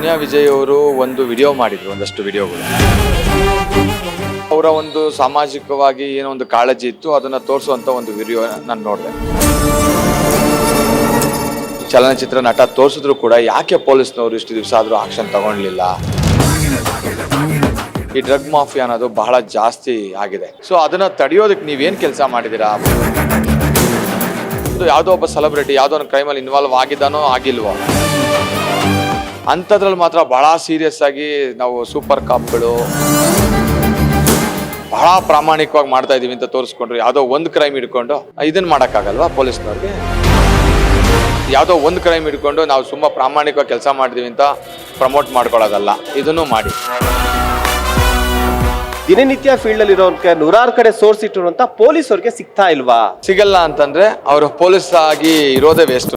ದುನಿಯಾ ವಿಜಯ್ ಅವರು ಒಂದು ವಿಡಿಯೋ ಮಾಡಿದ್ರು, ಒಂದಷ್ಟು ವಿಡಿಯೋಗಳು. ಅವರ ಒಂದು ಸಾಮಾಜಿಕವಾಗಿ ಏನೋ ಒಂದು ಕಾಳಜಿ ಇತ್ತು, ಅದನ್ನ ತೋರಿಸುವಂತ ಒಂದು ವಿಡಿಯೋ ನಾನು ನೋಡಿದೆ. ಚಲನಚಿತ್ರ ನಟ ತೋರಿಸಿದ್ರು ಕೂಡ ಯಾಕೆ ಪೊಲೀಸ್ನವರು ಇಷ್ಟು ದಿವಸ ಆದ್ರೂ ಆಕ್ಷನ್ ತಗೊಳ್ಳಿಲ್ಲ? ಈ ಡ್ರಗ್ ಮಾಫಿಯಾ ಅನ್ನೋದು ಬಹಳ ಜಾಸ್ತಿ ಆಗಿದೆ. ಸೊ ಅದನ್ನ ತಡೆಯೋದಕ್ಕೆ ನೀವೇನ್ ಕೆಲಸ ಮಾಡಿದೀರಾ? ಯಾವುದೋ ಒಬ್ಬ ಸೆಲೆಬ್ರಿಟಿ ಯಾವುದೋ ಒಂದು ಕ್ರೈಮಲ್ಲಿ ಇನ್ವಾಲ್ವ್ ಆಗಿದ್ದಾನೋ ಆಗಿಲ್ವೋ ಅಂಥದ್ರಲ್ಲಿ ಮಾತ್ರ ಬಹಳ ಸೀರಿಯಸ್ ಆಗಿ ನಾವು ಸೂಪರ್ ಕಾಪ್ಗಳು ಬಹಳ ಪ್ರಾಮಾಣಿಕವಾಗಿ ಮಾಡ್ತಾ ಇದೀವಿ ಅಂತ ತೋರಿಸ್ಕೊಂಡ್ರು. ಯಾವುದೋ ಒಂದು ಕ್ರೈಮ್ ಹಿಡ್ಕೊಂಡು ಇದನ್ನ ಮಾಡೋಕ್ಕಾಗಲ್ವಾ ಪೊಲೀಸ್ನವ್ರಿಗೆ? ಯಾವುದೋ ಒಂದು ಕ್ರೈಮ್ ಹಿಡ್ಕೊಂಡು ನಾವು ತುಂಬ ಪ್ರಾಮಾಣಿಕವಾಗಿ ಕೆಲಸ ಮಾಡಿದೀವಿ ಅಂತ ಪ್ರಮೋಟ್ ಮಾಡ್ಕೊಳ್ಳೋದಲ್ಲ, ಇದನ್ನು ಮಾಡಿ. ದಿನನಿತ್ಯ ಫೀಲ್ಡ್ ಅಲ್ಲಿ ಇರೋರ್ಗೆ ನೂರಾರು ಕಡೆ ಸೋರ್ಸ್ ಇಟ್ಟಿರುವಂತ ಪೊಲೀಸರಿಗೆ ಸಿಗ್ತಾ ಇಲ್ವಾ? ಸಿಗಲ್ಲ ಅಂತಂದ್ರೆ ಅವರು ಪೊಲೀಸ್ ಆಗಿ ಇರೋದೇ ವೇಸ್ಟ್.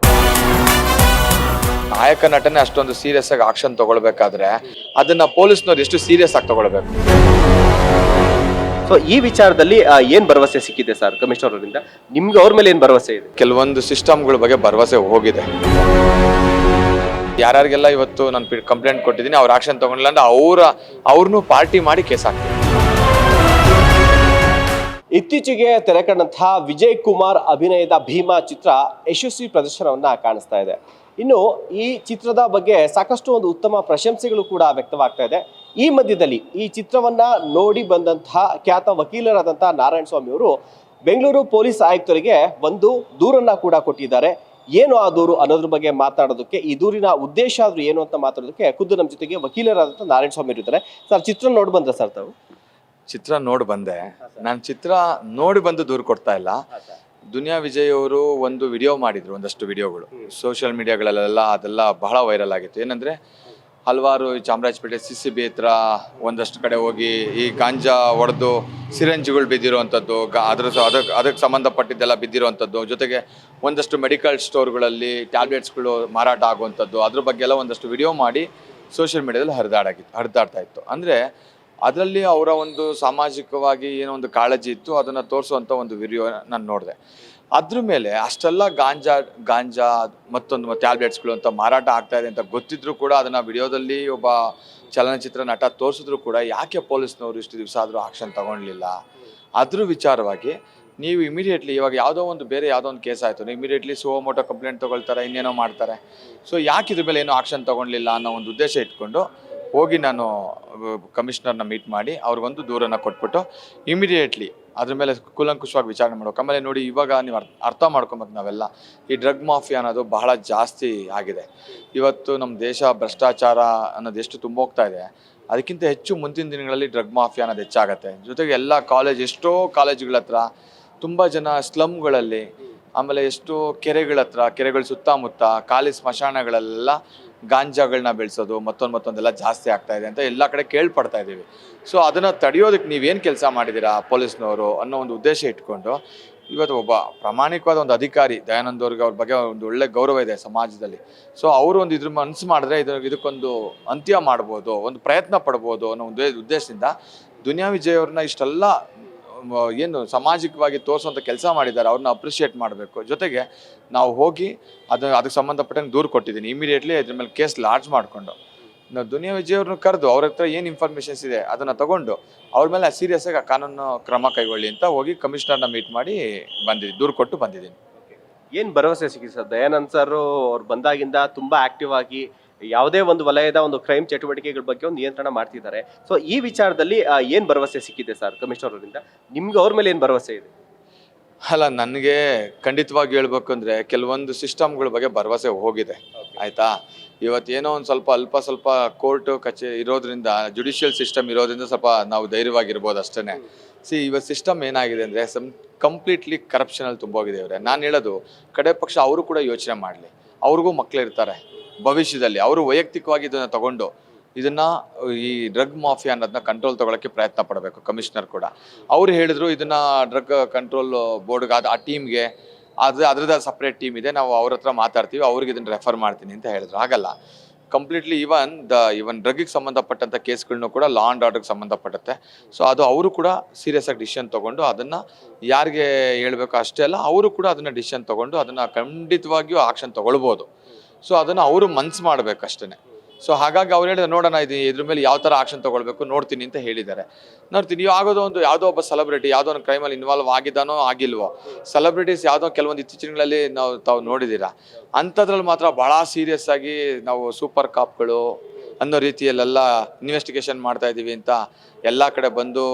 ನಾಯಕ ನಟನೆ ಅಷ್ಟೊಂದು ಸೀರಿಯಸ್ ಆಗಿ ಆಕ್ಷನ್ ತಗೊಳ್ಬೇಕಾದ್ರೆ ಅದನ್ನ ಪೊಲೀಸ್ನವ್ರು ಎಷ್ಟು ಸೀರಿಯಸ್ ಆಗಿ ತಗೊಳ್ಬೇಕು? ಸೊ ಈ ವಿಚಾರದಲ್ಲಿ ಏನ್ ಭರವಸೆ ಸಿಕ್ಕಿದೆ ಸರ್ ಕಮಿಷನರ್ ಅವರಿಂದ? ನಿಮ್ಗೆ ಅವ್ರ ಮೇಲೆ ಏನ್ ಭರವಸೆ ಇದೆ? ಕೆಲವೊಂದು ಸಿಸ್ಟಮ್ಗಳ ಬಗ್ಗೆ ಭರವಸೆ ಹೋಗಿದೆ. ಯಾರ್ಯಾರಿಗೆಲ್ಲ ಇವತ್ತು ನಾನು ಕಂಪ್ಲೇಂಟ್ ಕೊಟ್ಟಿದ್ದೀನಿ, ಅವ್ರ ಆಕ್ಷನ್ ತಗೊಂಡಿಲ್ಲ ಅಂದ್ರೆ ಅವ್ರನ್ನೂ ಪಾರ್ಟಿ ಮಾಡಿ ಕೇಸ್ ಹಾಕ್ತೀನಿ. ಇತ್ತೀಚೆಗೆ ತೆರೆ ಕಂಡಂತಹ ವಿಜಯ್ ಕುಮಾರ್ ಅಭಿನಯದ ಭೀಮಾ ಚಿತ್ರ ಯಶಸ್ವಿ ಪ್ರದರ್ಶನವನ್ನ ಕಾಣಿಸ್ತಾ ಇದೆ. ಇನ್ನು ಈ ಚಿತ್ರದ ಬಗ್ಗೆ ಸಾಕಷ್ಟು ಒಂದು ಉತ್ತಮ ಪ್ರಶಂಸೆಗಳು ಕೂಡ ವ್ಯಕ್ತವಾಗ್ತಾ ಇದೆ. ಈ ಮಧ್ಯದಲ್ಲಿ ಈ ಚಿತ್ರವನ್ನ ನೋಡಿ ಬಂದಂತಹ ಖ್ಯಾತ ವಕೀಲರಾದಂತಹ ನಾರಾಯಣ ಸ್ವಾಮಿ ಅವರು ಬೆಂಗಳೂರು ಪೊಲೀಸ್ ಆಯುಕ್ತರಿಗೆ ಒಂದು ದೂರನ್ನ ಕೂಡ ಕೊಟ್ಟಿದ್ದಾರೆ. ಏನು ಆ ದೂರು ಅನ್ನೋದ್ರ ಬಗ್ಗೆ ಮಾತಾಡೋದಕ್ಕೆ, ಈ ದೂರಿನ ಉದ್ದೇಶ ಆದ್ರೂ ಏನು ಅಂತ ಮಾತಾಡೋದಕ್ಕೆ ಖುದ್ದು ನಮ್ಮ ಜೊತೆಗೆ ವಕೀಲರಾದಂತಹ ನಾರಾಯಣ ಸ್ವಾಮಿ ಇರ್ತಾರೆ. ಸರ್, ಚಿತ್ರ ನೋಡಿ ಬಂದ್ರ ಸರ್ ತಾವು? ಚಿತ್ರ ನೋಡಿ ಬಂದೆ. ನಾನು ಚಿತ್ರ ನೋಡಿ ಬಂದು ದೂರ ಕೊಡ್ತಾ ಇಲ್ಲ. ದುನಿಯಾ ವಿಜಯ್ ಅವರು ಒಂದು ವಿಡಿಯೋ ಮಾಡಿದ್ರು, ಒಂದಷ್ಟು ವಿಡಿಯೋಗಳು ಸೋಷಿಯಲ್ ಮೀಡಿಯಾಗಳಲ್ಲೆಲ್ಲ ಅದೆಲ್ಲ ಬಹಳ ವೈರಲ್ ಆಗಿತ್ತು. ಏನಂದ್ರೆ ಹಲವಾರು ಚಾಮರಾಜಪೇಟೆ CCB ಹತ್ರ ಒಂದಷ್ಟು ಕಡೆ ಹೋಗಿ ಈ ಗಾಂಜಾ ಹೊಡೆದು ಸಿರಂಜಿಗಳು ಬಿದ್ದಿರುವಂಥದ್ದು, ಅದಕ್ಕೆ ಸಂಬಂಧಪಟ್ಟಿದ್ದೆಲ್ಲ ಬಿದ್ದಿರುವಂಥದ್ದು, ಜೊತೆಗೆ ಒಂದಷ್ಟು ಮೆಡಿಕಲ್ ಸ್ಟೋರ್ಗಳಲ್ಲಿ ಟ್ಯಾಬ್ಲೆಟ್ಸ್ಗಳು ಮಾರಾಟ ಆಗುವಂಥದ್ದು, ಅದ್ರ ಬಗ್ಗೆ ಎಲ್ಲ ಒಂದಷ್ಟು ವಿಡಿಯೋ ಮಾಡಿ ಸೋಷಿಯಲ್ ಮೀಡಿಯಾದಲ್ಲಿ ಹರಿದಾಡ್ತಾ ಇತ್ತು. ಅಂದರೆ ಅದರಲ್ಲಿ ಅವರ ಒಂದು ಸಾಮಾಜಿಕವಾಗಿ ಏನೋ ಒಂದು ಕಾಳಜಿ ಇತ್ತು, ಅದನ್ನು ತೋರಿಸುವಂಥ ಒಂದು ವಿಡಿಯೋ ನಾನು ನೋಡಿದೆ. ಅದ್ರ ಮೇಲೆ ಅಷ್ಟೆಲ್ಲ ಗಾಂಜಾ ಮತ್ತೊಂದು ಟ್ಯಾಬ್ಲೆಟ್ಸ್ಗಳು ಅಂತ ಮಾರಾಟ ಆಗ್ತಾ ಇದೆ ಅಂತ ಗೊತ್ತಿದ್ರು ಕೂಡ ಅದನ್ನು ವಿಡಿಯೋದಲ್ಲಿ ಒಬ್ಬ ಚಲನಚಿತ್ರ ನಟ ತೋರಿಸಿದ್ರು ಕೂಡ ಯಾಕೆ ಪೊಲೀಸ್ನವರು ಇಷ್ಟು ದಿವಸ ಆದರೂ ಆಕ್ಷನ್ ತಗೊಳ್ಳಿಲ್ಲ? ಅದ್ರ ವಿಚಾರವಾಗಿ ನೀವು ಇಮಿಡಿಯೇಟ್ಲಿ ಇವಾಗ ಯಾವುದೋ ಒಂದು ಕೇಸ್ ಆಯಿತು, ಇಮಿಡಿಯೇಟ್ಲಿ ಸುಮೋಟೋ ಕಂಪ್ಲೇಂಟ್ ತೊಗೊಳ್ತಾರೆ, ಇನ್ನೇನೋ ಮಾಡ್ತಾರೆ. ಸೊ ಯಾಕೆ ಇದ್ರ ಮೇಲೆ ಏನೋ ಆಕ್ಷನ್ ತಗೊಳ್ಳಿಲ್ಲ ಅನ್ನೋ ಒಂದು ಉದ್ದೇಶ ಇಟ್ಕೊಂಡು ಹೋಗಿ ನಾನು ಕಮಿಷನರ್ನ ಮೀಟ್ ಮಾಡಿ ಅವ್ರಿಗೊಂದು ದೂರನ್ನು ಕೊಟ್ಬಿಟ್ಟು ಇಮಿಡಿಯೇಟ್ಲಿ ಅದ್ರ ಮೇಲೆ ಕೂಲಂಕುಷವಾಗಿ ವಿಚಾರಣೆ ಮಾಡೋಕೆ. ಆಮೇಲೆ ನೋಡಿ, ಇವಾಗ ನೀವು ಅರ್ಥ ಮಾಡ್ಕೊಬೇಕು, ನಾವೆಲ್ಲ ಈ ಡ್ರಗ್ ಮಾಫಿಯಾ ಅನ್ನೋದು ಬಹಳ ಜಾಸ್ತಿ ಆಗಿದೆ. ಇವತ್ತು ನಮ್ಮ ದೇಶ ಭ್ರಷ್ಟಾಚಾರ ಅನ್ನೋದು ಎಷ್ಟು ತುಂಬೋಗ್ತಾ ಇದೆ, ಅದಕ್ಕಿಂತ ಹೆಚ್ಚು ಮುಂದಿನ ದಿನಗಳಲ್ಲಿ ಡ್ರಗ್ ಮಾಫಿಯಾ ಅನ್ನೋದು ಹೆಚ್ಚಾಗತ್ತೆ. ಜೊತೆಗೆ ಎಲ್ಲ ಎಷ್ಟೋ ಕಾಲೇಜುಗಳ ಹತ್ರ, ತುಂಬ ಜನ ಸ್ಲಮ್ಗಳಲ್ಲಿ, ಆಮೇಲೆ ಎಷ್ಟೋ ಕೆರೆಗಳ ಸುತ್ತಮುತ್ತ ಖಾಲಿ ಸ್ಮಶಾನಗಳೆಲ್ಲ ಗಾಂಜಾಗಳನ್ನ ಬೆಳೆಸೋದು ಮತ್ತೊಂದೆಲ್ಲ ಜಾಸ್ತಿ ಆಗ್ತಾ ಇದೆ ಅಂತ ಎಲ್ಲ ಕಡೆ ಕೇಳ್ಪಡ್ತಾ ಇದ್ದೀವಿ. ಸೊ ಅದನ್ನು ತಡೆಯೋದಕ್ಕೆ ನೀವೇನು ಕೆಲಸ ಮಾಡಿದ್ದೀರಾ ಪೊಲೀಸ್ನವರು ಅನ್ನೋ ಒಂದು ಉದ್ದೇಶ ಇಟ್ಕೊಂಡು ಇವತ್ತು ಒಬ್ಬ ಪ್ರಾಮಾಣಿಕವಾದ ಒಂದು ಅಧಿಕಾರಿ ದಯಾನಂದ್ ಅವ್ರಿಗೆ, ಅವ್ರ ಬಗ್ಗೆ ಒಂದು ಒಳ್ಳೆ ಗೌರವ ಇದೆ ಸಮಾಜದಲ್ಲಿ. ಸೊ ಅವರು ಒಂದು ಇದ್ರ ಮನಸ್ಸು ಮಾಡಿದ್ರೆ ಇದಕ್ಕೊಂದು ಅಂತ್ಯ ಮಾಡ್ಬೋದು, ಒಂದು ಪ್ರಯತ್ನ ಪಡ್ಬೋದು ಅನ್ನೋ ಒಂದು ಉದ್ದೇಶದಿಂದ ದುನಿಯಾ ವಿಜಯ್ ಅವ್ರನ್ನ ಇಷ್ಟೆಲ್ಲ ಏನು ಸಾಮಾಜಿಕವಾಗಿ ತೋರಿಸುವಂಥ ಕೆಲಸ ಮಾಡಿದ್ದಾರೆ, ಅವ್ರನ್ನ ಅಪ್ರಿಷಿಯೇಟ್ ಮಾಡಬೇಕು. ಜೊತೆಗೆ ನಾವು ಹೋಗಿ ಅದಕ್ಕೆ ಸಂಬಂಧಪಟ್ಟಂಗೆ ದೂರು ಕೊಟ್ಟಿದ್ದೀನಿ. ಇಮಿಡಿಯೇಟ್ಲಿ ಅದ್ರ ಮೇಲೆ ಕೇಸ್ ಲಾಡ್ಜ್ ಮಾಡಿಕೊಂಡು ನಾವು ದುನಿಯಾ ವಿಜಯ್ ಅವ್ರನ್ನ ಕರೆದು ಅವ್ರ ಹತ್ರ ಏನು ಇನ್ಫಾರ್ಮೇಷನ್ಸ್ ಇದೆ ಅದನ್ನು ತಗೊಂಡು ಅವ್ರ ಮೇಲೆ ಸೀರಿಯಸ್ ಆಗಿ ಕಾನೂನು ಕ್ರಮ ಕೈಗೊಳ್ಳಿ ಅಂತ ಹೋಗಿ ಕಮಿಷನರ್ನ ಮೀಟ್ ಮಾಡಿ ದೂರು ಕೊಟ್ಟು ಬಂದಿದ್ದೀನಿ. ಏನು ಭರವಸೆ ಸಿಕ್ಕಿದೆ ಸರ್? ದಯಾನಂದ್ ಸರ್ ಅವ್ರು ಬಂದಾಗಿಂದ ತುಂಬಾ ಆಕ್ಟಿವ್ ಆಗಿ ಯಾವುದೇ ಒಂದು ವಲಯದ ಒಂದು ಕ್ರೈಮ್ ಚಟುವಟಿಕೆಗಳ ಬಗ್ಗೆ ಒಂದು ನಿಯಂತ್ರಣ ಮಾಡ್ತಿದ್ದಾರೆ. ಸೊ ಈ ವಿಚಾರದಲ್ಲಿ ಏನ್ ಭರವಸೆ ಸಿಕ್ಕಿದೆ ಸರ್ ಕಮಿಷನರ್ ಅವರಿಂದ? ನಿಮ್ಗೆ ಅವ್ರ ಮೇಲೆ ಏನ್ ಭರವಸೆ ಇದೆ? ಅಲ್ಲ, ನನಗೆ ಖಂಡಿತವಾಗಿ ಹೇಳ್ಬೇಕು ಅಂದರೆ ಕೆಲವೊಂದು ಸಿಸ್ಟಮ್ಗಳ ಬಗ್ಗೆ ಭರವಸೆ ಹೋಗಿದೆ. ಆಯಿತಾ, ಇವತ್ತೇನೋ ಒಂದು ಅಲ್ಪ ಸ್ವಲ್ಪ ಕೋರ್ಟು ಕಚೇರಿ ಇರೋದ್ರಿಂದ, ಜುಡಿಷಿಯಲ್ ಸಿಸ್ಟಮ್ ಇರೋದ್ರಿಂದ ಸ್ವಲ್ಪ ನಾವು ಧೈರ್ಯವಾಗಿರ್ಬೋದು ಅಷ್ಟೇ. ಇವತ್ತು ಸಿಸ್ಟಮ್ ಏನಾಗಿದೆ ಅಂದರೆ ಕಂಪ್ಲೀಟ್ಲಿ ಕರಪ್ಷನಲ್ಲಿ ತುಂಬೋಗಿದೆ. ಇವರೇ ನಾನು ಹೇಳೋದು, ಕಡೆ ಪಕ್ಷ ಅವರು ಕೂಡ ಯೋಚನೆ ಮಾಡಲಿ. ಅವ್ರಿಗೂ ಮಕ್ಕಳಿರ್ತಾರೆ, ಭವಿಷ್ಯದಲ್ಲಿ ಅವರು ವೈಯಕ್ತಿಕವಾಗಿ ಇದನ್ನು ತಗೊಂಡು ಈ ಡ್ರಗ್ ಮಾಫಿಯಾ ಅನ್ನೋದನ್ನ ಕಂಟ್ರೋಲ್ ತಗೊಳ್ಳೋಕ್ಕೆ ಪ್ರಯತ್ನ ಪಡಬೇಕು. ಕಮಿಷನರ್ ಕೂಡ ಅವ್ರು ಹೇಳಿದ್ರು, ಇದನ್ನ ಡ್ರಗ್ ಕಂಟ್ರೋಲ್ ಬೋರ್ಡ್ಗೆ ಆ ಟೀಮ್ಗೆ ಅದ್ರದ್ದು ಸಪ್ರೇಟ್ ಟೀಮ್ ಇದೆ, ನಾವು ಅವ್ರ ಹತ್ರ ಮಾತಾಡ್ತೀವಿ, ಅವ್ರಿಗೆ ಇದನ್ನು ರೆಫರ್ ಮಾಡ್ತೀನಿ ಅಂತ ಹೇಳಿದ್ರು. ಹಾಗಲ್ಲ, ಕಂಪ್ಲೀಟ್ಲಿ ಇವನ್ ಡ್ರಗ್ಗಿಗೆ ಸಂಬಂಧಪಟ್ಟಂಥ ಕೇಸ್ಗಳನ್ನೂ ಕೂಡ ಲಾ ಆ್ಯಂಡ್ ಆರ್ಡರ್ಗೆ ಸಂಬಂಧಪಟ್ಟತ್ತೆ. ಸೊ ಅದು ಅವರು ಕೂಡ ಸೀರಿಯಸ್ ಆಗಿ ಡಿಸಿಷನ್ ತೊಗೊಂಡು ಅದನ್ನು ಯಾರಿಗೆ ಹೇಳಬೇಕು ಅಷ್ಟೇ ಅಲ್ಲ, ಅವರು ಕೂಡ ಅದನ್ನು ಡಿಸಿಷನ್ ತೊಗೊಂಡು ಅದನ್ನು ಖಂಡಿತವಾಗಿಯೂ ಆಕ್ಷನ್ ತೊಗೊಳ್ಬೋದು. ಸೊ ಅದನ್ನು ಅವರು ಮನ್ಸು ಮಾಡಬೇಕಷ್ಟೇ. ಸೊ ಹಾಗಾಗಿ ಅವ್ರು ಹೇಳಿದ್ರೆ ನೋಡೋಣ ಇದು ಇದ್ರ ಮೇಲೆ ಯಾವ ಥರ ಆಕ್ಷನ್ ತೊಗೊಳ್ಬೇಕು ನೋಡ್ತೀನಿ ಅಂತ ಹೇಳಿದ್ದಾರೆ. ನೋಡ್ತೀನಿ ನೀವು ಆಗೋದು ಒಂದು ಯಾವುದೋ ಒಬ್ಬ ಸೆಲೆಬ್ರಿಟಿ ಯಾವುದೋ ಒಂದು ಕ್ರೈಮಲ್ಲಿ ಇನ್ವಾಲ್ವ್ ಆಗಿದ್ದಾನೋ ಆಗಿಲ್ವೋ, ಸೆಲೆಬ್ರಿಟೀಸ್ ಯಾವುದೋ ಕೆಲವೊಂದು ಇತ್ತೀಚಿನಲ್ಲಿ ತಾವು ನೋಡಿದ್ದೀರಾ, ಅಂಥದ್ರಲ್ಲಿ ಮಾತ್ರ ಭಾಳ ಸೀರಿಯಸ್ ಆಗಿ ನಾವು ಸೂಪರ್ ಕಾಪ್ಗಳು ಅನ್ನೋ ರೀತಿಯಲ್ಲೆಲ್ಲ ಇನ್ವೆಸ್ಟಿಗೇಷನ್ ಮಾಡ್ತಾ ಇದ್ದೀವಿ ಅಂತ ಎಲ್ಲ ಕಡೆ ಬಂದು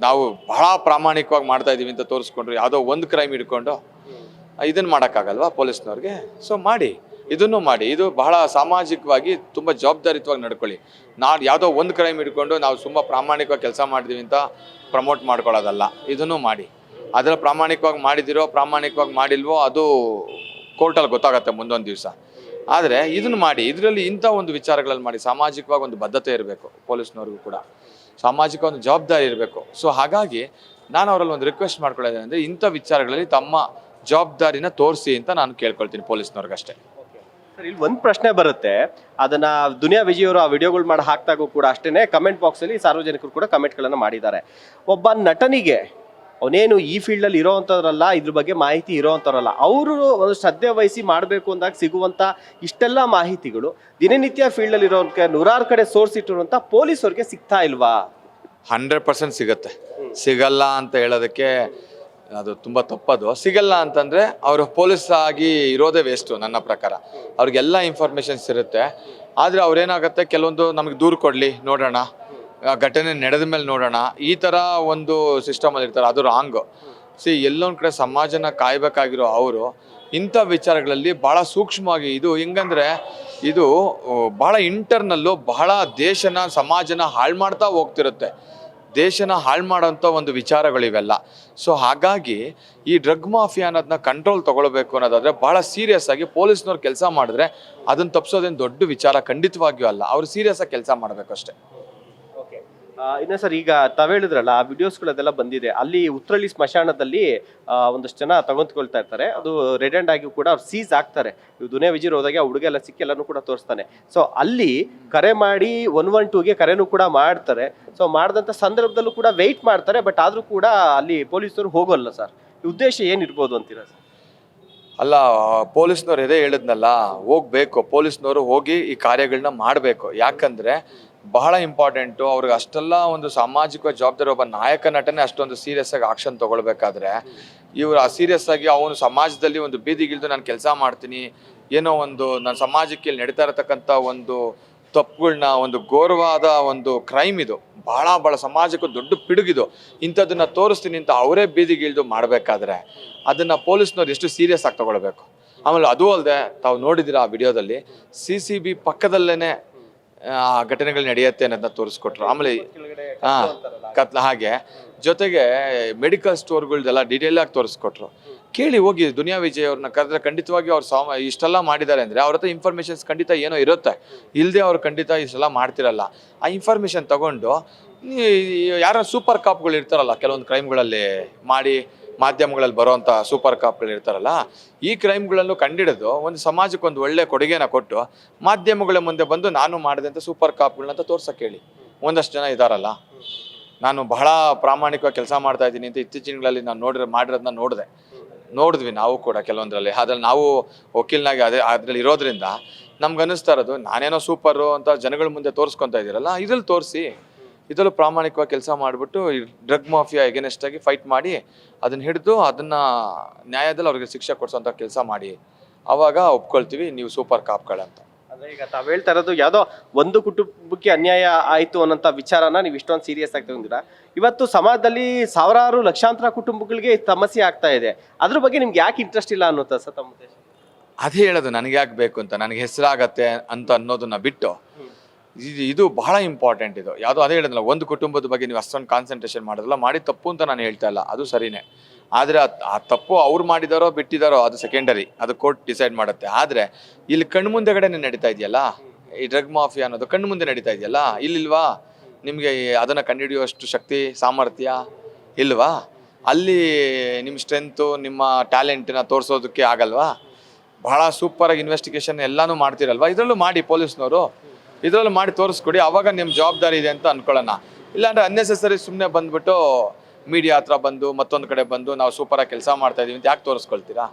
ನಾವು ಬಹಳ ಪ್ರಾಮಾಣಿಕವಾಗಿ ಮಾಡ್ತಾ ಇದ್ದೀವಿ ಅಂತ ತೋರಿಸ್ಕೊಂಡ್ರು. ಯಾವುದೋ ಒಂದು ಕ್ರೈಮ್ ಹಿಡ್ಕೊಂಡು ಇದನ್ನು ಮಾಡೋಕ್ಕಾಗಲ್ವಾ ಪೊಲೀಸ್ನವ್ರಿಗೆ? ಸೊ ಮಾಡಿ, ಇದನ್ನು ಮಾಡಿ. ಇದು ಬಹಳ ಸಾಮಾಜಿಕವಾಗಿ ತುಂಬ ಜವಾಬ್ದಾರಿಯುತವಾಗಿ ನಡ್ಕೊಳ್ಳಿ. ಯಾವುದೋ ಒಂದು ಕ್ರೈಮ್ ಹಿಡ್ಕೊಂಡು ನಾವು ತುಂಬ ಪ್ರಾಮಾಣಿಕವಾಗಿ ಕೆಲಸ ಮಾಡಿದ್ದೀವಿ ಅಂತ ಪ್ರಮೋಟ್ ಮಾಡ್ಕೊಳ್ಳೋದಲ್ಲ. ಇದನ್ನು ಮಾಡಿ. ಅದರ ಪ್ರಾಮಾಣಿಕವಾಗಿ ಮಾಡಿದಿರೋ ಪ್ರಾಮಾಣಿಕವಾಗಿ ಮಾಡಿಲ್ವೋ ಅದು ಕೋರ್ಟಲ್ಲಿ ಗೊತ್ತಾಗತ್ತೆ ಮುಂದೊಂದು ದಿವಸ. ಆದರೆ ಇದನ್ನು ಮಾಡಿ, ಇದರಲ್ಲಿ ಇಂಥ ಒಂದು ವಿಚಾರಗಳಲ್ಲಿ ಮಾಡಿ. ಸಾಮಾಜಿಕವಾಗಿ ಒಂದು ಬದ್ಧತೆ ಇರಬೇಕು ಪೊಲೀಸ್ನವ್ರಿಗೂ ಕೂಡ, ಸಾಮಾಜಿಕ ಒಂದು ಜವಾಬ್ದಾರಿ ಇರಬೇಕು. ಸೊ ಹಾಗಾಗಿ ನಾನು ಅವರಲ್ಲಿ ಒಂದು ರಿಕ್ವೆಸ್ಟ್ ಮಾಡ್ಕೊಳ್ಳೋದೇನೆ ಅಂದರೆ ಇಂಥ ವಿಚಾರಗಳಲ್ಲಿ ತಮ್ಮ ಜವಾಬ್ದಾರಿನ ತೋರಿಸಿ ಅಂತ ನಾನು ಕೇಳ್ಕೊಳ್ತೀನಿ ಪೊಲೀಸ್ನವ್ರಿಗಷ್ಟೇ. ಸರ್, ಇಲ್ಲಿ ಒಂದು ಪ್ರಶ್ನೆ ಬರುತ್ತೆ, ಅದನ್ನ ದುನಿಯಾ ವಿಜಯ್ ಅವರು ಆ ವಿಡಿಯೋಗಳು ಮಾಡಿ ಹಾಕ್ದಾಗೂ ಕೂಡ ಅಷ್ಟೇನೆ ಕಮೆಂಟ್ ಬಾಕ್ಸ್ ಅಲ್ಲಿ ಸಾರ್ವಜನಿಕರು ಕೂಡ ಕಮೆಂಟ್ಗಳನ್ನು ಮಾಡಿದ್ದಾರೆ. ಒಬ್ಬ ನಟನಿಗೆ ಅವನೇನು ಈ ಫೀಲ್ಡ್ ಅಲ್ಲಿ ಇರೋವಂಥವ್ರಲ್ಲ, ಇದ್ರ ಬಗ್ಗೆ ಮಾಹಿತಿ ಇರೋವಂಥವ್ರಲ್ಲ, ಅವರು ಒಂದು ಶ್ರದ್ಧೆ ವಹಿಸಿ ಮಾಡಬೇಕು ಅಂದಾಗ ಸಿಗುವಂತ ಇಷ್ಟೆಲ್ಲ ಮಾಹಿತಿಗಳು ದಿನನಿತ್ಯ ಫೀಲ್ಡ್ ಅಲ್ಲಿ ಇರೋನ್ಗೆ ನೂರಾರು ಕಡೆ ಸೋರ್ಸ್ ಇಟ್ಟಿರುವಂತ ಪೊಲೀಸರಿಗೆ ಸಿಗ್ತಾ ಇಲ್ವಾ? 100% ಸಿಗುತ್ತೆ. ಸಿಗಲ್ಲ ಅಂತ ಹೇಳೋದಕ್ಕೆ ಅದು ತುಂಬ ತಪ್ಪದು. ಸಿಗಲ್ಲ ಅಂತಂದರೆ ಅವರು ಪೊಲೀಸ್ ಆಗಿ ಇರೋದೇ ವೇಸ್ಟು ನನ್ನ ಪ್ರಕಾರ. ಅವ್ರಿಗೆಲ್ಲ ಇನ್ಫಾರ್ಮೇಷನ್ಸ್ ಇರುತ್ತೆ. ಆದರೆ ಅವ್ರೇನಾಗುತ್ತೆ, ಕೆಲವೊಂದು ನಮಗೆ ದೂರು ಕೊಡಲಿ ನೋಡೋಣ, ಘಟನೆ ನಡೆದ ಮೇಲೆ ನೋಡೋಣ, ಈ ಥರ ಒಂದು ಸಿಸ್ಟಮಲ್ಲಿ ಇರ್ತಾರೆ. ಅದು ರಾಂಗು. ಎಲ್ಲೊಂದು ಕಡೆ ಸಮಾಜನ ಕಾಯಬೇಕಾಗಿರೋ ಅವರು ಇಂಥ ವಿಚಾರಗಳಲ್ಲಿ ಭಾಳ ಸೂಕ್ಷ್ಮವಾಗಿ, ಇದು ಹೆಂಗಂದರೆ ಇದು ಭಾಳ ಇಂಟರ್ನಲ್ಲು, ಬಹಳ ದೇಶನ ಸಮಾಜನ ಹಾಳು ಮಾಡ್ತಾ ಹೋಗ್ತಿರುತ್ತೆ. ದೇಶನ ಹಾಳು ಮಾಡೋಂಥ ಒಂದು ವಿಚಾರಗಳಿವೆಲ್ಲ. ಸೊ ಹಾಗಾಗಿ ಈ ಡ್ರಗ್ ಮಾಫಿಯಾ ಅನ್ನೋದನ್ನ ಕಂಟ್ರೋಲ್ ತೊಗೊಳ್ಬೇಕು ಅನ್ನೋದಾದರೆ ಭಾಳ ಸೀರಿಯಸ್ ಆಗಿ ಪೊಲೀಸ್ನವ್ರು ಕೆಲಸ ಮಾಡಿದ್ರೆ ಅದನ್ನು ತಪ್ಪಿಸೋದೇನು ದೊಡ್ಡ ವಿಚಾರ ಖಂಡಿತವಾಗಿಯೂ ಅಲ್ಲ. ಅವರು ಸೀರಿಯಸ್ ಆಗಿ ಕೆಲಸ ಮಾಡಬೇಕಷ್ಟೇ. ಇನ್ನು ಸರ್, ಈಗ ತಾವು ಹೇಳಿದ್ರಲ್ಲ ಆ ವಿಡಿಯೋಸ್ಗಳದೆಲ್ಲ ಬಂದಿದೆ, ಅಲ್ಲಿ ಉತ್ರಳ್ಳಿ ಸ್ಮಶಾನದಲ್ಲಿ ಒಂದಷ್ಟು ಜನ ತಗೊಂಡ್ಕೊಳ್ತಾ ಇರ್ತಾರೆ. ಅದು ರೆಡ್ ಹ್ಯಾಂಡ್ ಆಗಿ ಕೂಡ ಅವ್ರು ಸೀಸ್ ಆಗ್ತಾರೆ. ದುನಿಯಾ ವಿಜಯ್ ಹೋದಾಗ ಆ ಹುಡುಗ ಎಲ್ಲ ಸಿಕ್ಕಿ ಎಲ್ಲನೂ ಕೂಡ ತೋರಿಸ್ತಾನೆ. ಸೊ ಅಲ್ಲಿ ಕರೆ ಮಾಡಿ 112ಗೆ ಕರೆನೂ ಕೂಡ ಮಾಡ್ತಾರೆ. ಸೊ ಮಾಡಿದಂಥ ಸಂದರ್ಭದಲ್ಲೂ ಕೂಡ ವೆಯ್ಟ್ ಮಾಡ್ತಾರೆ. ಬಟ್ ಆದರೂ ಕೂಡ ಅಲ್ಲಿ ಪೊಲೀಸರು ಹೋಗೋಲ್ಲ ಸರ್. ಈ ಉದ್ದೇಶ ಏನಿರ್ಬೋದು ಅಂತೀರಾ ಸರ್? ಅಲ್ಲ, ಪೊಲೀಸ್ನವ್ರು ಎದೇ ಹೇಳಿದ್ನಲ್ಲ, ಹೋಗ್ಬೇಕು, ಪೊಲೀಸ್ನವರು ಹೋಗಿ ಈ ಕಾರ್ಯಗಳನ್ನ ಮಾಡಬೇಕು. ಯಾಕಂದರೆ ಬಹಳ ಇಂಪಾರ್ಟೆಂಟು. ಅವ್ರಿಗೆ ಅಷ್ಟೆಲ್ಲ ಒಂದು ಸಾಮಾಜಿಕ ಜವಾಬ್ದಾರಿ, ಒಬ್ಬ ನಾಯಕ ನಟನೆ ಅಷ್ಟೊಂದು ಸೀರಿಯಸ್ ಆಗಿ ಆಕ್ಷನ್ ತೊಗೊಳ್ಬೇಕಾದ್ರೆ ಇವರು ಆ ಸೀರಿಯಸ್ ಆಗಿ ಅವನು ಸಮಾಜದಲ್ಲಿ ಒಂದು ಬೀದಿಗಿಳಿದು ನಾನು ಕೆಲಸ ಮಾಡ್ತೀನಿ, ಏನೋ ಒಂದು ನನ್ನ ಸಮಾಜಕ್ಕೆ ಇಲ್ಲಿ ನಡೀತಾ ಇರತಕ್ಕಂಥ ಒಂದು ತಪ್ಪುಗಳನ್ನ, ಒಂದು ಘೋರವಾದ ಒಂದು ಕ್ರೈಮ್, ಇದು ಭಾಳ ಸಮಾಜಕ್ಕೆ ದೊಡ್ಡ ಪಿಡುಗಿದು, ಇಂಥದ್ದನ್ನು ತೋರಿಸ್ತೀನಿ ಅಂತ ಅವರೇ ಬೀದಿಗಿಳಿದು ಮಾಡಬೇಕಾದ್ರೆ ಅದನ್ನು ಪೊಲೀಸ್ನವ್ರು ಎಷ್ಟು ಸೀರಿಯಸ್ ಆಗಿ ತೊಗೊಳ್ಬೇಕು. ಆಮೇಲೆ ಅದೂ ಅಲ್ಲದೆ ತಾವು ನೋಡಿದ್ದೀರ ಆ ವಿಡಿಯೋದಲ್ಲಿ CCB ಪಕ್ಕದಲ್ಲೇ ಆ ಘಟನೆಗಳು ನಡೆಯುತ್ತೆ ಅನ್ನೋದನ್ನ ತೋರಿಸ್ಕೊಟ್ರು. ಆಮೇಲೆ ಹಾಗೆ ಜೊತೆಗೆ ಮೆಡಿಕಲ್ ಸ್ಟೋರ್ಗಳ್ದೆಲ್ಲ ಡೀಟೇಲ್ ಆಗಿ ತೋರಿಸ್ಕೊಟ್ರು. ಕೇಳಿ ಹೋಗಿ ದುನಿಯಾ ವಿಜಯ್ ಅವ್ರನ್ನ ಕರೆದ್ರೆ ಖಂಡಿತವಾಗಿ ಅವ್ರು ಇಷ್ಟೆಲ್ಲ ಮಾಡಿದ್ದಾರೆ ಅಂದರೆ ಅವ್ರ ಹತ್ರ ಇನ್ಫಾರ್ಮೇಷನ್ಸ್ ಖಂಡಿತ ಏನೋ ಇರುತ್ತೆ. ಇಲ್ಲದೆ ಅವ್ರು ಖಂಡಿತ ಇಷ್ಟೆಲ್ಲ ಮಾಡ್ತಿರಲ್ಲ. ಆ ಇನ್ಫಾರ್ಮೇಷನ್ ತಗೊಂಡು ಯಾರೋ ಸೂಪರ್ ಕಾಪ್ಗಳು ಇರ್ತಾರಲ್ಲ, ಕೆಲವೊಂದು ಕ್ರೈಮ್ಗಳಲ್ಲಿ ಮಾಡಿ ಮಾಧ್ಯಮಗಳಲ್ಲಿ ಬರೋವಂಥ ಸೂಪರ್ ಕಾಪ್ಗಳು ಇರ್ತಾರಲ್ಲ, ಈ ಕ್ರೈಮ್ಗಳನ್ನು ಕಂಡಿಡಿದು ಒಂದು ಸಮಾಜಕ್ಕೆ ಒಂದು ಒಳ್ಳೆ ಕೊಡುಗೆನ ಕೊಟ್ಟು ಮಾಧ್ಯಮಗಳ ಮುಂದೆ ಬಂದು ನಾನು ಮಾಡಿದೆ ಅಂತ ಸೂಪರ್ ಕಾಪ್ಗಳನ್ನ ತೋರ್ಸಕ್ಕೆ ಹೇಳಿ. ಒಂದಷ್ಟು ಜನ ಇದ್ದಾರಲ್ಲ, ನಾನು ಬಹಳ ಪ್ರಾಮಾಣಿಕವಾಗಿ ಕೆಲಸ ಮಾಡ್ತಾ ಇದ್ದೀನಿ ಅಂತ ಇತ್ತೀಚಿನಗಳಲ್ಲಿ ನಾನು ಮಾಡಿರೋದನ್ನ ನೋಡಿದ್ವಿ ನಾವು ಕೂಡ ಕೆಲವೊಂದರಲ್ಲಿ. ಅದ್ರಲ್ಲಿ ನಾವು ವಕೀಲನಾಗಿ ಅದರಲ್ಲಿ ಇರೋದ್ರಿಂದ ನಮ್ಗೆ ಅನ್ನಿಸ್ತಾ ಇರೋದು ನಾನೇನೋ ಸೂಪರು ಅಂತ ಜನಗಳ ಮುಂದೆ ತೋರಿಸ್ಕೊತಾ ಇದ್ದೀರಲ್ಲ, ಇದ್ರಲ್ಲಿ ತೋರಿಸಿ, ಇದರಲ್ಲೂ ಪ್ರಾಮಾಣಿಕವಾಗಿ ಕೆಲಸ ಮಾಡಿಬಿಟ್ಟು ಡ್ರಗ್ ಮಾಫಿಯಾ ಎಗೇನೆಸ್ಟ್ ಆಗಿ ಫೈಟ್ ಮಾಡಿ ಅದನ್ನು ಹಿಡಿದು ಅದನ್ನು ನ್ಯಾಯದಲ್ಲಿ ಅವ್ರಿಗೆ ಶಿಕ್ಷೆ ಕೊಡಿಸೋಂಥ ಕೆಲಸ ಮಾಡಿ. ಆವಾಗ ಒಪ್ಕೊಳ್ತೀವಿ ನೀವು ಸೂಪರ್ ಕಾಪ್ಗಳಂತ. ಅಂದ್ರೆ ಈಗ ತಾವು ಹೇಳ್ತಾ ಇರೋದು ಯಾವುದೋ ಒಂದು ಕುಟುಂಬಕ್ಕೆ ಅನ್ಯಾಯ ಆಯಿತು ಅನ್ನೋಂಥ ವಿಚಾರನ ನೀವು ಇಷ್ಟೊಂದು ಸೀರಿಯಸ್ ಆಗಿ ತಗೊಂಡಿರಾ. ಇವತ್ತು ಸಮಾಜದಲ್ಲಿ ಸಾವಿರಾರು ಲಕ್ಷಾಂತರ ಕುಟುಂಬಗಳಿಗೆ ಸಮಸ್ಯೆ ಆಗ್ತಾ ಇದೆ. ಅದ್ರ ಬಗ್ಗೆ ನಿಮ್ಗೆ ಯಾಕೆ ಇಂಟ್ರೆಸ್ಟ್ ಇಲ್ಲ ಅನ್ನೋದು ಸರ್ ತಮ್ಮ ಉದ್ದೇಶ? ಅದೇ ಹೇಳೋದು, ನನಗೆ ಯಾಕೆ ಬೇಕು ಅಂತ, ನನಗೆ ಹೆಸರಾಗತ್ತೆ ಅಂತ ಅನ್ನೋದನ್ನ ಬಿಟ್ಟು ಇದು ಬಹಳ ಇಂಪಾರ್ಟೆಂಟ್. ಇದು ಯಾವುದೋ ಅದೇ ಹೇಳಿದ್ನಲ್ಲ, ಒಂದು ಕುಟುಂಬದ ಬಗ್ಗೆ ನೀವು ಅಷ್ಟೊಂದು ಕಾನ್ಸಂಟ್ರೇಷನ್ ಮಾಡೋದಲ್ಲ, ಮಾಡಿ ತಪ್ಪು ಅಂತ ನಾನು ಹೇಳ್ತಾ ಇಲ್ಲ, ಅದು ಸರಿನೇ. ಆದರೆ ಆ ತಪ್ಪು ಅವ್ರು ಮಾಡಿದಾರೋ ಬಿಟ್ಟಿದಾರೋ ಅದು ಸೆಕೆಂಡರಿ, ಅದು ಕೋರ್ಟ್ ಡಿಸೈಡ್ ಮಾಡುತ್ತೆ. ಆದರೆ ಇಲ್ಲಿ ಕಣ್ಣು ಮುಂದೆಗಡೆನೇ ನಡೀತಾ ಇದೆಯಲ್ಲ ಈ ಡ್ರಗ್ ಮಾಫಿಯಾ ಅನ್ನೋದು, ಕಣ್ಣು ಮುಂದೆ ನಡೀತಾ ಇದೆಯಲ್ಲ, ಇಲ್ಲಿಲ್ವಾ ನಿಮಗೆ ಅದನ್ನು ಕಂಡುಹಿಡಿಯುವಷ್ಟು ಶಕ್ತಿ ಸಾಮರ್ಥ್ಯ ಇಲ್ವಾ? ಅಲ್ಲಿ ನಿಮ್ಮ ಸ್ಟ್ರೆಂತು ನಿಮ್ಮ ಟ್ಯಾಲೆಂಟನ್ನ ತೋರಿಸೋದಕ್ಕೆ ಆಗಲ್ವಾ? ಬಹಳ ಸೂಪರಾಗಿ ಇನ್ವೆಸ್ಟಿಗೇಷನ್ ಎಲ್ಲನೂ ಮಾಡ್ತಿರಲ್ವಾ? ಇದರಲ್ಲೂ ಮಾಡಿ, ಪೊಲೀಸ್ನವರು ಇದರಲ್ಲೂ ಮಾಡಿ ತೋರಿಸ್ಕೊಡಿ, ಆವಾಗ ನಿಮ್ಮ ಜವಾಬ್ದಾರಿ ಇದೆ ಅಂತ ಅನ್ಕೊಳ್ಳೋಣ. ಇಲ್ಲಾಂದರೆ ಅನ್ನೆಸೆಸರಿ ಸುಮ್ಮನೆ ಬಂದುಬಿಟ್ಟು ಮೀಡಿಯಾ ಹತ್ರ ಬಂದು ಮತ್ತೊಂದು ಕಡೆ ಬಂದು ನಾವು ಸೂಪರಾಗಿ ಕೆಲಸ ಮಾಡ್ತಾ ಇದೀವಿ ಅಂತ ಯಾಕೆ ತೋರಿಸ್ಕೊಳ್ತೀರಾ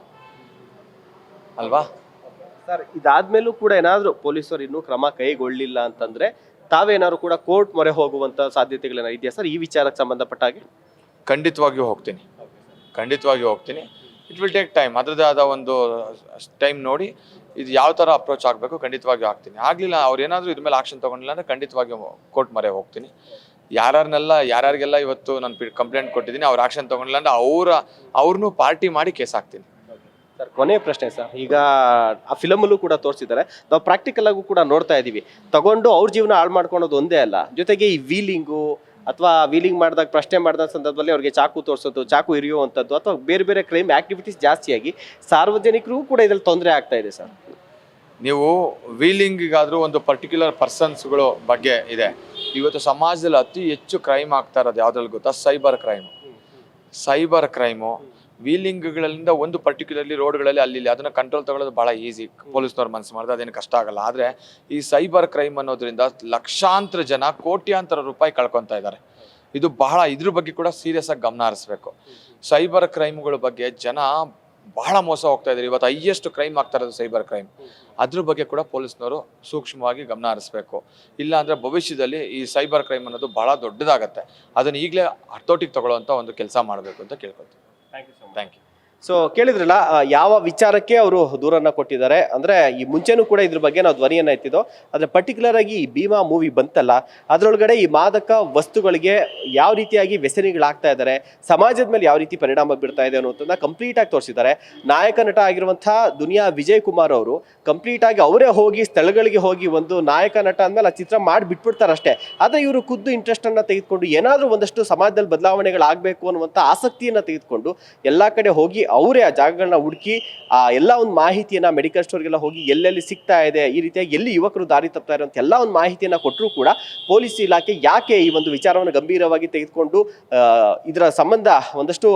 ಅಲ್ವಾ? ಸರ್ ಇದಾದ್ಮೇಲೂ ಕೂಡ ಏನಾದ್ರು ಪೊಲೀಸರು ಇನ್ನೂ ಕ್ರಮ ಕೈಗೊಳ್ಳಿಲ್ಲ ಅಂತಂದ್ರೆ ತಾವೇನಾದ್ರು ಕೂಡ ಕೋರ್ಟ್ ಮೊರೆ ಹೋಗುವಂತ ಸಾಧ್ಯತೆಗಳೇನಾದ್ರು ಇದೆಯಾ ಸರ್ ಈ ವಿಚಾರಕ್ಕೆ ಸಂಬಂಧಪಟ್ಟ ಹಾಗೆ? ಖಂಡಿತವಾಗಿಯೂ ಹೋಗ್ತೀನಿ, ಖಂಡಿತವಾಗಿಯೂ ಹೋಗ್ತೀನಿ. ಇಟ್ ವಿಲ್ ಟೇಕ್ ಟೈಮ್, ಅದರದ್ದೇ ಆದ ಒಂದು ಟೈಮ್ ನೋಡಿ ಇದು ಯಾವ ಥರ ಅಪ್ರೋಚ್ ಆಗಬೇಕು ಖಂಡಿತವಾಗಿಯೂ ಆಗ್ತೀನಿ. ಆಗಲಿಲ್ಲ ಅವ್ರು ಏನಾದರೂ ಇದ್ರ ಮೇಲೆ ಆಕ್ಷನ್ ತೊಗೊಂಡಿಲ್ಲ ಅಂದರೆ ಖಂಡಿತವಾಗಿಯೂ ಕೋರ್ಟ್ ಮೊರೆ ಹೋಗ್ತೀನಿ. ಯಾರ್ಯಾರಿಗೆಲ್ಲ ಇವತ್ತು ನಾನು ಕಂಪ್ಲೇಂಟ್ ಕೊಟ್ಟಿದ್ದೀನಿ ಅವ್ರು ಆಕ್ಷನ್ ತೊಗೊಂಡಿಲ್ಲ ಅಂದರೆ ಅವ್ರನ್ನೂ ಪಾರ್ಟಿ ಮಾಡಿ ಕೇಸ್ ಹಾಕ್ತೀನಿ. ಸರ್ ಕೊನೆಯ ಪ್ರಶ್ನೆ ಸರ್, ಈಗ ಆ ಫಿಲಮಲ್ಲೂ ಕೂಡ ತೋರಿಸಿದ್ದಾರೆ, ನಾವು ಪ್ರಾಕ್ಟಿಕಲ್ ಆಗೂ ಕೂಡ ನೋಡ್ತಾ ಇದೀವಿ, ತಗೊಂಡು ಅವ್ರ ಜೀವನ ಹಾಳು ಮಾಡ್ಕೊಳೋದು ಒಂದೇ ಅಲ್ಲ, ಜೊತೆಗೆ ಈ ವೀಲಿಂಗು ಅಥವಾ ವೀಲಿಂಗ್ ಮಾಡಿದಾಗ ಪ್ರಶ್ನೆ ಮಾಡಿದ ಸಂದರ್ಭದಲ್ಲಿ ಅವ್ರಿಗೆ ಚಾಕು ತೋರಿಸೋದು, ಚಾಕು ಇರಿಯುವಂಥದ್ದು ಅಥವಾ ಬೇರೆ ಬೇರೆ ಕ್ರೈಮ್ ಆಕ್ಟಿವಿಟೀಸ್ ಜಾಸ್ತಿಯಾಗಿ ಸಾರ್ವಜನಿಕರಿಗೂ ಕೂಡ ಇದ್ರಲ್ಲಿ ತೊಂದರೆ ಆಗ್ತಾ ಇದೆ ಸರ್. ನೀವು ವೀಲಿಂಗಿಗಾದರೂ ಒಂದು ಪರ್ಟಿಕ್ಯುಲರ್ ಪರ್ಸನ್ಸ್ಗಳು ಬಗ್ಗೆ ಇದೆ. ಇವತ್ತು ಸಮಾಜದಲ್ಲಿ ಅತಿ ಹೆಚ್ಚು ಕ್ರೈಮ್ ಆಗ್ತಾ ಇರೋದು ಯಾವುದ್ರಲ್ಲಿ ಗೊತ್ತಾ? Cyber crime. ವೀಲಿಂಗ್ಗಳಿಂದ ಒಂದು ಪರ್ಟಿಕ್ಯುಲರ್ಲಿ ರೋಡ್ಗಳಲ್ಲಿ ಅಲ್ಲಿ ಅದನ್ನು ಕಂಟ್ರೋಲ್ ತಗೊಳ್ಳೋದು ಭಾಳ ಈಸಿ, ಪೊಲೀಸ್ನವ್ರು ಮನಸ್ಸು ಮಾಡಿದ್ರೆ ಅದೇನು ಕಷ್ಟ ಆಗಲ್ಲ. ಆದರೆ ಈ ಸೈಬರ್ ಕ್ರೈಮ್ ಅನ್ನೋದ್ರಿಂದ ಲಕ್ಷಾಂತರ ಜನ ಕೋಟ್ಯಾಂತರ ರೂಪಾಯಿ ಕಳ್ಕೊತಾ ಇದ್ದಾರೆ. ಇದು ಬಹಳ, ಇದ್ರ ಬಗ್ಗೆ ಕೂಡ ಸೀರಿಯಸ್ ಆಗಿ ಗಮನ ಹರಿಸ್ಬೇಕು. ಸೈಬರ್ ಕ್ರೈಮ್ಗಳ ಬಗ್ಗೆ ಜನ ಬಹಳ ಮೋಸ ಹೋಗ್ತಾ ಇದ್ದಾರೆ. ಇವತ್ತು ಹೈಯೆಸ್ಟ್ ಕ್ರೈಮ್ ಆಗ್ತಾ ಇರೋದು ಸೈಬರ್ ಕ್ರೈಮ್. ಅದ್ರ ಬಗ್ಗೆ ಕೂಡ ಪೊಲೀಸ್ನವರು ಸೂಕ್ಷ್ಮವಾಗಿ ಗಮನ ಹರಿಸ್ಬೇಕು. ಇಲ್ಲ ಅಂದರೆ ಭವಿಷ್ಯದಲ್ಲಿ ಈ ಸೈಬರ್ ಕ್ರೈಮ್ ಅನ್ನೋದು ಬಹಳ ದೊಡ್ಡದಾಗತ್ತೆ. ಅದನ್ನು ಈಗಲೇ ಹತೋಟಿಗೆ ತಗೊಳ್ಳುವಂಥ ಒಂದು ಕೆಲಸ ಮಾಡಬೇಕು ಅಂತ ಕೇಳ್ಕೊಳ್ತೀನಿ. Thank you. ಸೊ ಕೇಳಿದ್ರಲ್ಲ, ಯಾವ ವಿಚಾರಕ್ಕೆ ಅವರು ದೂರನ್ನ ಕೊಟ್ಟಿದ್ದಾರೆ ಅಂದ್ರೆ ಈ ಮುಂಚೆನೂ ಕೂಡ ಇದ್ರ ಬಗ್ಗೆ ನಾವು ಧ್ವನಿಯನ್ನ ಎತ್ತಿದ್ದೋ, ಆದ್ರೆ ಪರ್ಟಿಕ್ಯುಲರ್ ಆಗಿ ಈ ಭೀಮಾ ಮೂವಿ ಬಂತಲ್ಲ, ಅದರೊಳಗಡೆ ಈ ಮಾದಕ ವಸ್ತುಗಳಿಗೆ ಯಾವ ರೀತಿಯಾಗಿ ವ್ಯಸನಿಗಳಾಗ್ತಾ ಇದ್ದಾರೆ, ಸಮಾಜದ ಮೇಲೆ ಯಾವ ರೀತಿ ಪರಿಣಾಮ ಬೀರ್ತಾ ಇದೆ ಅನ್ನೋದನ್ನ ಕಂಪ್ಲೀಟ್ ಆಗಿ ತೋರಿಸಿದ್ದಾರೆ. ನಾಯಕ ನಟ ಆಗಿರುವಂತಹ ದುನಿಯಾ ವಿಜಯ್ ಕುಮಾರ್ ಅವರು ಕಂಪ್ಲೀಟ್ ಆಗಿ ಅವರೇ ಹೋಗಿ ಸ್ಥಳಗಳಿಗೆ ಹೋಗಿ ಒಂದು ನಾಯಕ ನಟ ಅಂದ್ಮೇಲೆ ಆ ಚಿತ್ರ ಮಾಡಿ ಬಿಟ್ಬಿಡ್ತಾರೆ ಅಷ್ಟೇ. ಆದ್ರೆ ಇವರು ಖುದ್ದು ಇಂಟ್ರೆಸ್ಟ್ ಅನ್ನ ತೆಗೆದುಕೊಂಡು ಏನಾದ್ರೂ ಒಂದಷ್ಟು ಸಮಾಜದಲ್ಲಿ ಬದಲಾವಣೆಗಳಾಗಬೇಕು ಅನ್ನುವಂಥ ಆಸಕ್ತಿಯನ್ನ ತೆಗೆದುಕೊಂಡು ಎಲ್ಲಾ ಕಡೆ ಹೋಗಿ ಅವರೇ ಆ ಜಾಗಗಳನ್ನ ಹುಡುಕಿ ಆ ಎಲ್ಲ ಒಂದು ಮಾಹಿತಿಯನ್ನ ಮೆಡಿಕಲ್ ಸ್ಟೋರ್ಗೆಲ್ಲ ಹೋಗಿ ಎಲ್ಲೆಲ್ಲಿ ಸಿಗ್ತಾ ಇದೆ, ಈ ರೀತಿಯಾಗಿ ಎಲ್ಲಿ ಯುವಕರು ದಾರಿ ತಪ್ತಾ ಇರುವಂತ ಎಲ್ಲ ಒಂದು ಮಾಹಿತಿಯನ್ನ ಕೊಟ್ಟರು ಕೂಡ ಪೊಲೀಸ್ ಇಲಾಖೆ ಯಾಕೆ ಈ ಒಂದು ವಿಚಾರವನ್ನು ಗಂಭೀರವಾಗಿ ತೆಗೆದುಕೊಂಡು ಇದರ ಸಂಬಂಧ ಒಂದಷ್ಟು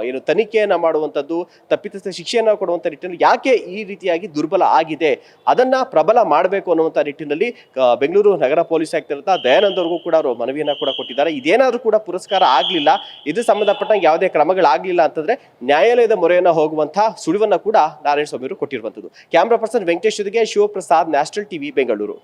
ಏನು ತನಿಖೆಯನ್ನ ಮಾಡುವಂಥದ್ದು, ತಪ್ಪಿತಸ್ಥ ಶಿಕ್ಷೆಯನ್ನ ಕೊಡುವಂಥ ನಿಟ್ಟಿನಲ್ಲಿ ಯಾಕೆ ಈ ರೀತಿಯಾಗಿ ದುರ್ಬಲ ಆಗಿದೆ, ಅದನ್ನ ಪ್ರಬಲ ಮಾಡಬೇಕು ಅನ್ನುವಂಥ ನಿಟ್ಟಿನಲ್ಲಿ ಬೆಂಗಳೂರು ನಗರ ಪೊಲೀಸ್ ಆಯುಕ್ತರಾದ ದಯಾನಂದ್ ಅವ್ರಿಗೂ ಕೂಡ ಅವರು ಮನವಿಯನ್ನ ಕೂಡ ಕೊಟ್ಟಿದ್ದಾರೆ. ಇದೇನಾದ್ರೂ ಕೂಡ ಪುರಸ್ಕಾರ ಆಗ್ಲಿಲ್ಲ, ಇದು ಸಂಬಂಧಪಟ್ಟಂಗೆ ಯಾವುದೇ ಕ್ರಮಗಳಾಗ್ಲಿಲ್ಲ ಅಂತಂದ್ರೆ ನ್ಯಾಯಾಲಯದ ಮೊರೆಯನ್ನ ಹೋಗುವಂತಹ ಸುಳಿವನ್ನ ಕೂಡ ನಾರಾಯಣ ಸ್ವಾಮಿ ಅವರು ಕೊಟ್ಟಿರುವಂತದ್ದು. ಕ್ಯಾಮ್ರಾ ಪರ್ಸನ್ ವೆಂಕಟೇಶ್ ಜೊತೆಗೆ ಶಿವಪ್ರಸಾದ್, ನ್ಯಾಷನಲ್ ಟಿವಿ, ಬೆಂಗಳೂರು.